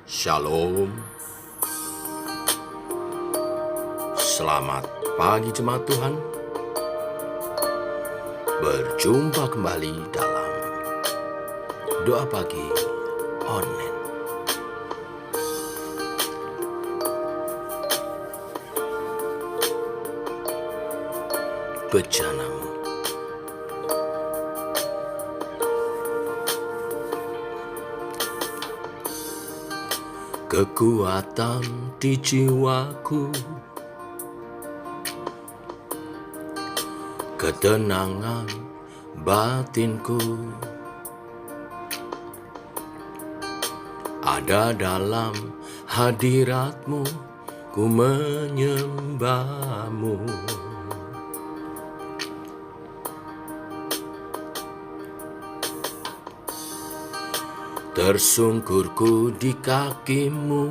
Shalom. Selamat pagi jemaat Tuhan. Berjumpa kembali dalam doa pagi online. Bejanamu. Kekuatan di jiwaku, ketenangan batinku, ada dalam hadirat-Mu, ku menyembah-Mu. Tersungkurku di kaki-Mu,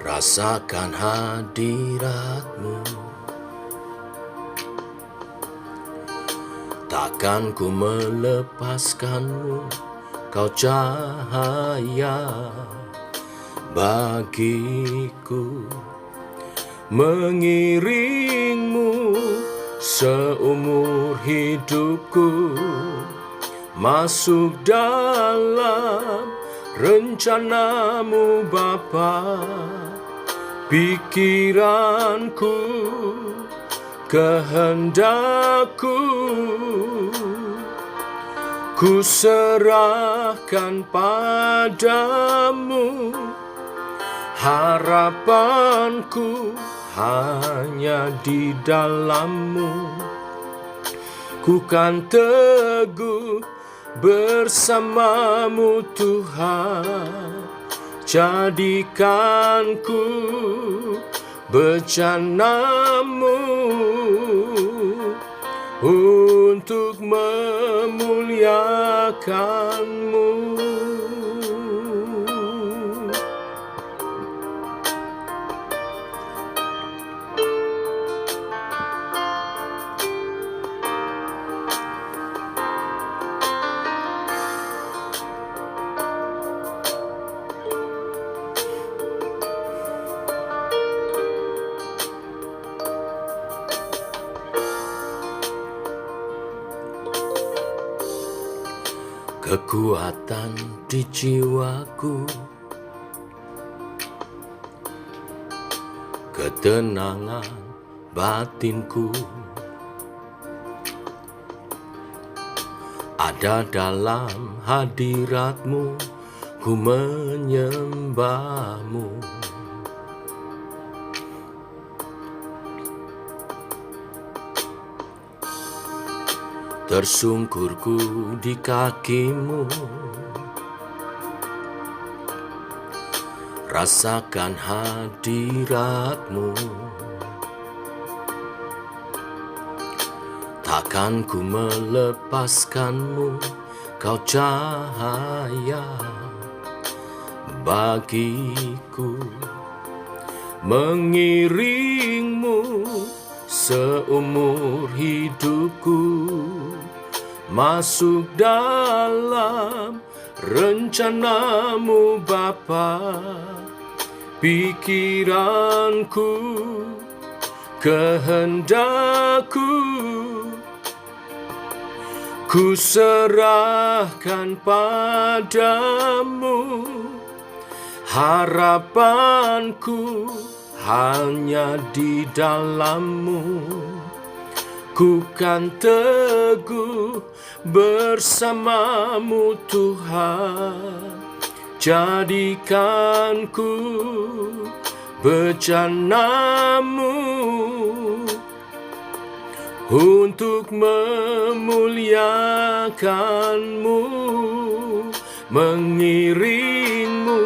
rasakan hadirat-Mu. Takkan ku melepaskan-Mu, Kau cahaya bagiku. Mengiring-Mu seumur hidupku, masuk dalam rencana-Mu Bapa. Pikiranku, kehendakku, ku serahkan padamu. Harapanku hanya di dalam-Mu. Ku kan teguh bersama-Mu Tuhan. Jadikan ku bejana-Mu untuk memuliakan-Mu. Kekuatan di jiwaku, ketenangan batinku, ada dalam hadirat-Mu, ku menyembah-Mu. Tersungkurku di kaki-Mu, rasakan hadirat-Mu. Takkan ku melepaskan-Mu, Kau cahaya bagiku. Mengiring-Mu seumur hidupku, masuk dalam rencana-Mu Bapa. Pikiranku, kehendakku, ku serahkan padamu. Harapanku hanya di dalam-Mu. Ku kan teguh bersama-Mu Tuhan. Jadikan ku bejana-Mu untuk memuliakan-Mu. Mengiring-Mu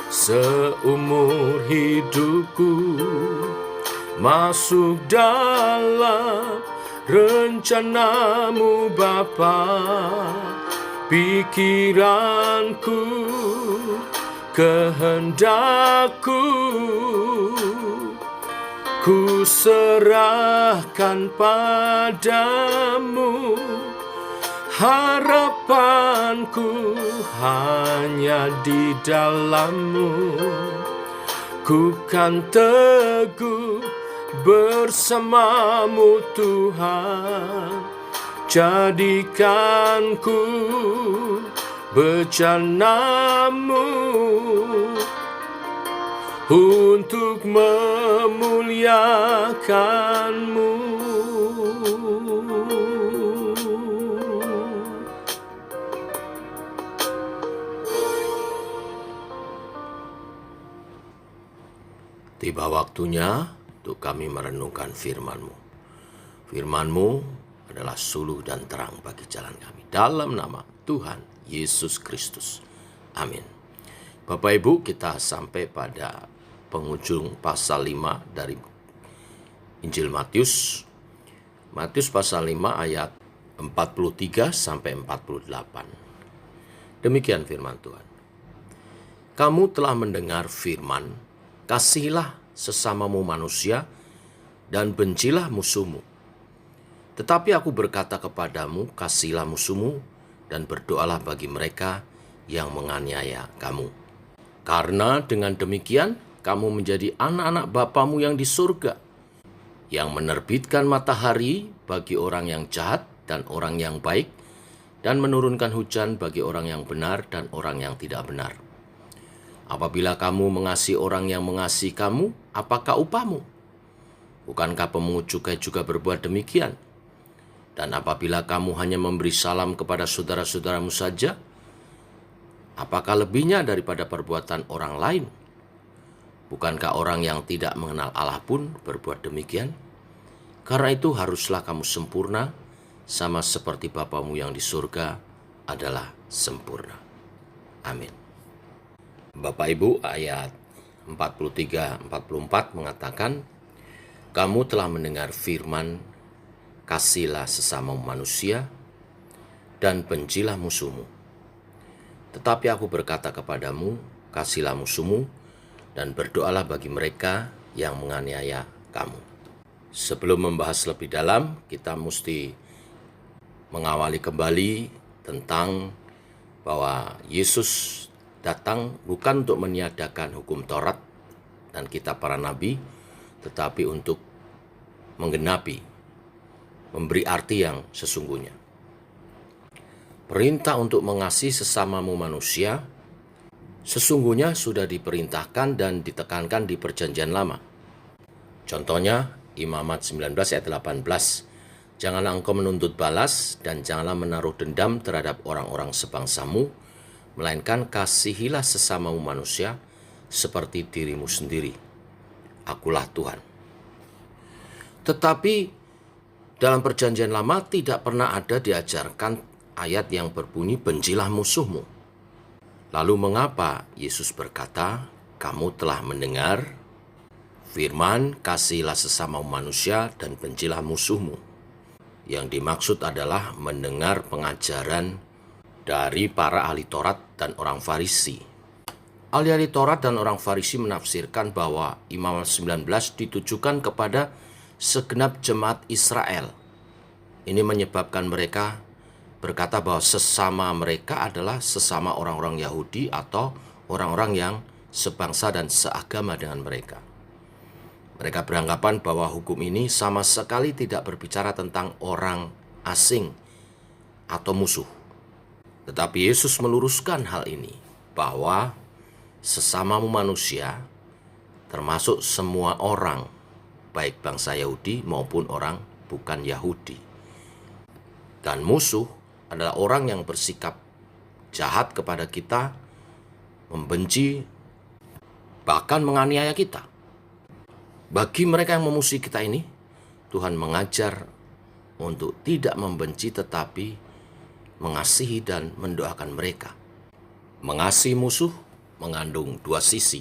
seumur hidupku, masuk dalam rencana-Mu Bapa. Pikiranku, kehendakku, ku serahkan padamu. harapanku hanya di dalam-Mu. Ku kan teguh bersama-Mu Tuhan, jadikanku bejana-Mu untuk memuliakan-Mu. Tiba waktunya untuk kami merenungkan firman-Mu. Firman-Mu adalah suluh dan terang bagi jalan kami. Dalam nama Tuhan Yesus Kristus. Amin. Bapak Ibu, kita sampai pada penghujung pasal 5 dari Injil Matius. Matius pasal 5 ayat 43 sampai 48. Demikian firman Tuhan. Kamu telah mendengar firman, kasihilah sesamamu manusia dan bencilah musuhmu. Tetapi aku berkata kepadamu, kasihilah musuhmu dan berdoalah bagi mereka yang menganiaya kamu. Karena dengan demikian kamu menjadi anak-anak Bapamu yang di surga, yang menerbitkan matahari bagi orang yang jahat dan orang yang baik, dan menurunkan hujan bagi orang yang benar dan orang yang tidak benar. Apabila kamu mengasihi orang yang mengasihi kamu, apakah upahmu? Bukankah pemungut cukai juga berbuat demikian? Dan apabila kamu hanya memberi salam kepada saudara-saudaramu saja, apakah lebihnya daripada perbuatan orang lain? Bukankah orang yang tidak mengenal Allah pun berbuat demikian? Karena itu haruslah kamu sempurna, sama seperti Bapamu yang di surga adalah sempurna. Amin. Bapak Ibu, ayat 43-44 mengatakan, kamu telah mendengar firman, kasihilah sesama manusia dan bencilah musuhmu. Tetapi aku berkata kepadamu, kasihilah musuhmu dan berdoalah bagi mereka yang menganiaya kamu. Sebelum membahas lebih dalam, kita mesti mengawali kembali tentang bahwa Yesus datang bukan untuk meniadakan hukum Taurat dan kitab para nabi, tetapi untuk menggenapi, memberi arti yang sesungguhnya. Perintah untuk mengasihi sesamamu manusia sesungguhnya sudah diperintahkan dan ditekankan di Perjanjian Lama. Contohnya, Imamat 19 ayat 18, janganlah engkau menuntut balas dan janganlah menaruh dendam terhadap orang-orang sebangsamu, melainkan kasihilah sesamamu manusia seperti dirimu sendiri. Akulah Tuhan. Tetapi dalam Perjanjian Lama tidak pernah ada diajarkan ayat yang berbunyi bencilah musuhmu. Lalu mengapa Yesus berkata, kamu telah mendengar firman, kasihilah sesamamu manusia dan bencilah musuhmu? Yang dimaksud adalah mendengar pengajaran dari para ahli Taurat dan orang Farisi. Ahli-ahli Taurat dan orang Farisi menafsirkan bahwa Imamat 19 ditujukan kepada segenap jemaat Israel. Ini menyebabkan mereka berkata bahwa sesama mereka adalah sesama orang-orang Yahudi atau orang-orang yang sebangsa dan seagama dengan mereka. Mereka beranggapan bahwa hukum ini sama sekali tidak berbicara tentang orang asing atau musuh. Tetapi Yesus meluruskan hal ini, bahwa sesamamu manusia termasuk semua orang, baik bangsa Yahudi maupun orang bukan Yahudi. Dan musuh adalah orang yang bersikap jahat kepada kita, membenci, bahkan menganiaya kita. Bagi mereka yang memusuhi kita ini, Tuhan mengajar untuk tidak membenci tetapi mengasihi dan mendoakan mereka. Mengasihi musuh mengandung dua sisi.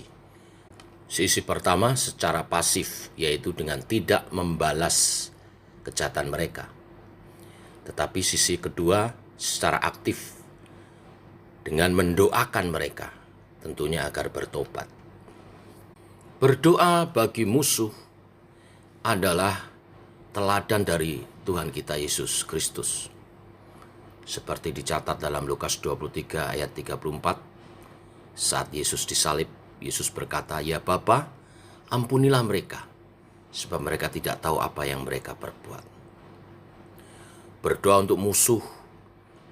Sisi pertama secara pasif, yaitu dengan tidak membalas kejahatan mereka. Tetapi sisi kedua secara aktif, dengan mendoakan mereka, tentunya agar bertobat. Berdoa bagi musuh adalah teladan dari Tuhan kita Yesus Kristus. Seperti dicatat dalam Lukas 23 ayat 34, saat Yesus disalib, Yesus berkata, "Ya Bapa, ampunilah mereka, sebab mereka tidak tahu apa yang mereka perbuat." Berdoa untuk musuh,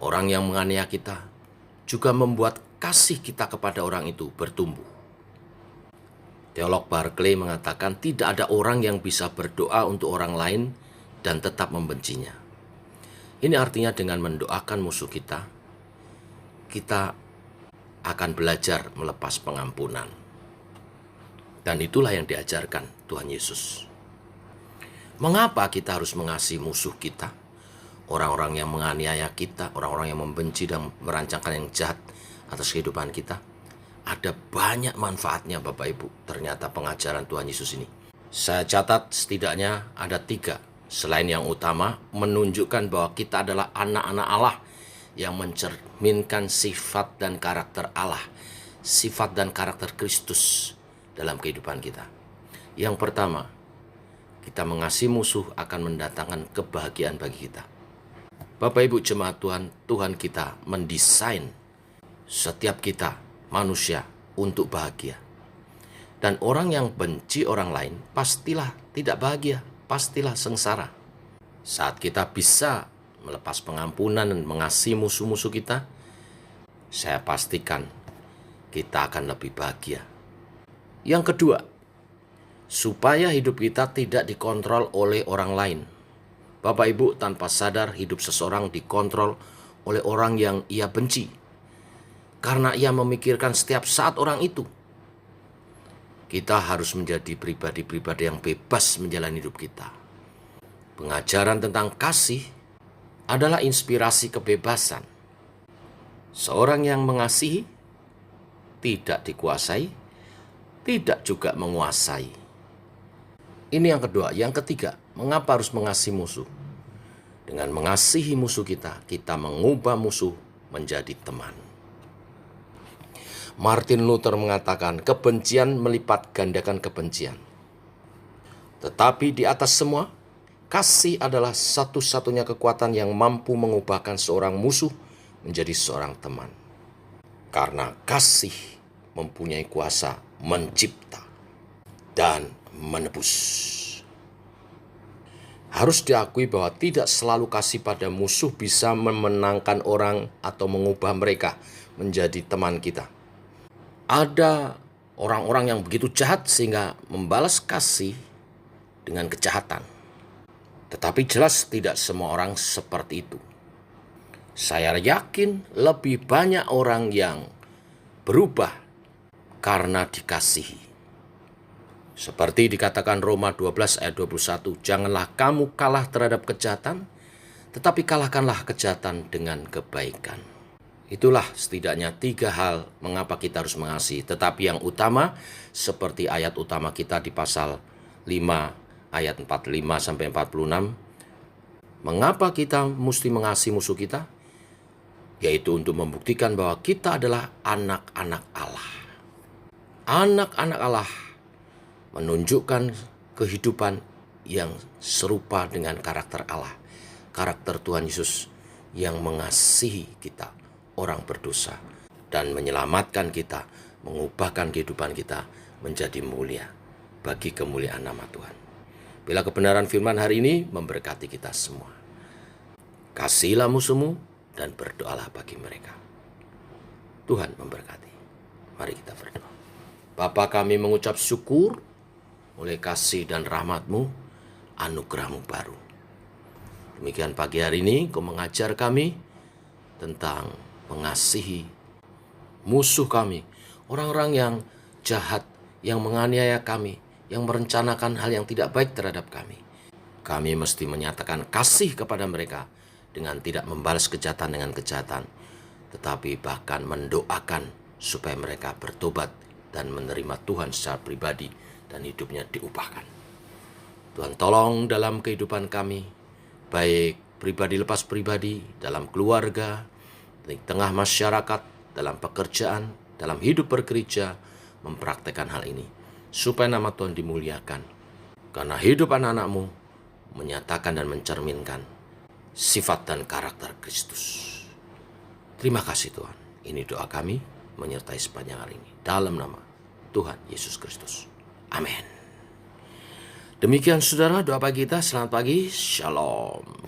orang yang menganiaya kita, juga membuat kasih kita kepada orang itu bertumbuh. Teolog Barclay mengatakan tidak ada orang yang bisa berdoa untuk orang lain dan tetap membencinya. Ini artinya dengan mendoakan musuh kita, kita akan belajar melepas pengampunan. Dan itulah yang diajarkan Tuhan Yesus. Mengapa kita harus mengasihi musuh kita? Orang-orang yang menganiaya kita, orang-orang yang membenci dan merancangkan yang jahat atas kehidupan kita. Ada banyak manfaatnya Bapak Ibu, ternyata pengajaran Tuhan Yesus ini. Saya catat setidaknya ada 3. Selain yang utama, menunjukkan bahwa kita adalah anak-anak Allah yang mencerminkan sifat dan karakter Allah, sifat dan karakter Kristus dalam kehidupan kita. Yang pertama, kita mengasihi musuh akan mendatangkan kebahagiaan bagi kita. Bapak Ibu jemaat Tuhan, Tuhan kita mendesain setiap kita manusia untuk bahagia. Dan orang yang benci orang lain pastilah tidak bahagia, pastilah sengsara. Saat kita bisa melepas pengampunan dan mengasihi musuh-musuh kita, saya pastikan kita akan lebih bahagia. Yang kedua, supaya hidup kita tidak dikontrol oleh orang lain. Bapak Ibu, tanpa sadar hidup seseorang dikontrol oleh orang yang ia benci, karena ia memikirkan setiap saat orang itu. Kita harus menjadi pribadi-pribadi yang bebas menjalani hidup kita. Pengajaran tentang kasih adalah inspirasi kebebasan. Seorang yang mengasihi tidak dikuasai, tidak juga menguasai. Ini yang kedua. Yang ketiga, mengapa harus mengasihi musuh? Dengan mengasihi musuh kita, kita mengubah musuh menjadi teman. Martin Luther mengatakan, kebencian melipat gandakan kebencian. Tetapi di atas semua, kasih adalah satu-satunya kekuatan yang mampu mengubahkan seorang musuh menjadi seorang teman. Karena kasih mempunyai kuasa mencipta dan menebus. Harus diakui bahwa tidak selalu kasih pada musuh bisa memenangkan orang atau mengubah mereka menjadi teman kita. Ada orang-orang yang begitu jahat sehingga membalas kasih dengan kejahatan. Tetapi jelas tidak semua orang seperti itu. Saya yakin lebih banyak orang yang berubah karena dikasihi. Seperti dikatakan Roma 12 ayat 21, janganlah kamu kalah terhadap kejahatan, tetapi kalahkanlah kejahatan dengan kebaikan. Itulah setidaknya 3 hal mengapa kita harus mengasihi. Tetapi yang utama, seperti ayat utama kita di pasal 5 ayat 45-46, mengapa kita mesti mengasihi musuh kita? Yaitu untuk membuktikan bahwa kita adalah anak-anak Allah. Anak-anak Allah menunjukkan kehidupan yang serupa dengan karakter Allah. Karakter Tuhan Yesus yang mengasihi kita, orang berdosa, dan menyelamatkan kita, mengubahkan kehidupan kita menjadi mulia bagi kemuliaan nama Tuhan. Bila kebenaran firman hari ini memberkati kita semua. Kasihilah musuhmu dan berdoalah bagi mereka. Tuhan memberkati. Mari kita berdoa. Bapa, kami mengucap syukur oleh kasih dan rahmat-Mu, anugerah-Mu baru. Demikian pagi hari ini Kau mengajar kami tentang mengasihi musuh kami, orang-orang yang jahat, yang menganiaya kami, yang merencanakan hal yang tidak baik terhadap kami. Kami mesti menyatakan kasih kepada mereka dengan tidak membalas kejahatan dengan kejahatan, tetapi bahkan mendoakan supaya mereka bertobat dan menerima Tuhan secara pribadi dan hidupnya diubahkan. Tuhan tolong dalam kehidupan kami, baik pribadi lepas pribadi, dalam keluarga, di tengah masyarakat, dalam pekerjaan, dalam hidup bergereja, mempraktekkan hal ini, supaya nama Tuhan dimuliakan. Karena hidup anak-anak-Mu menyatakan dan mencerminkan sifat dan karakter Kristus. Terima kasih Tuhan. Ini doa kami menyertai sepanjang hari ini. Dalam nama Tuhan Yesus Kristus. Amin. Demikian saudara doa pagi kita. Selamat pagi. Shalom.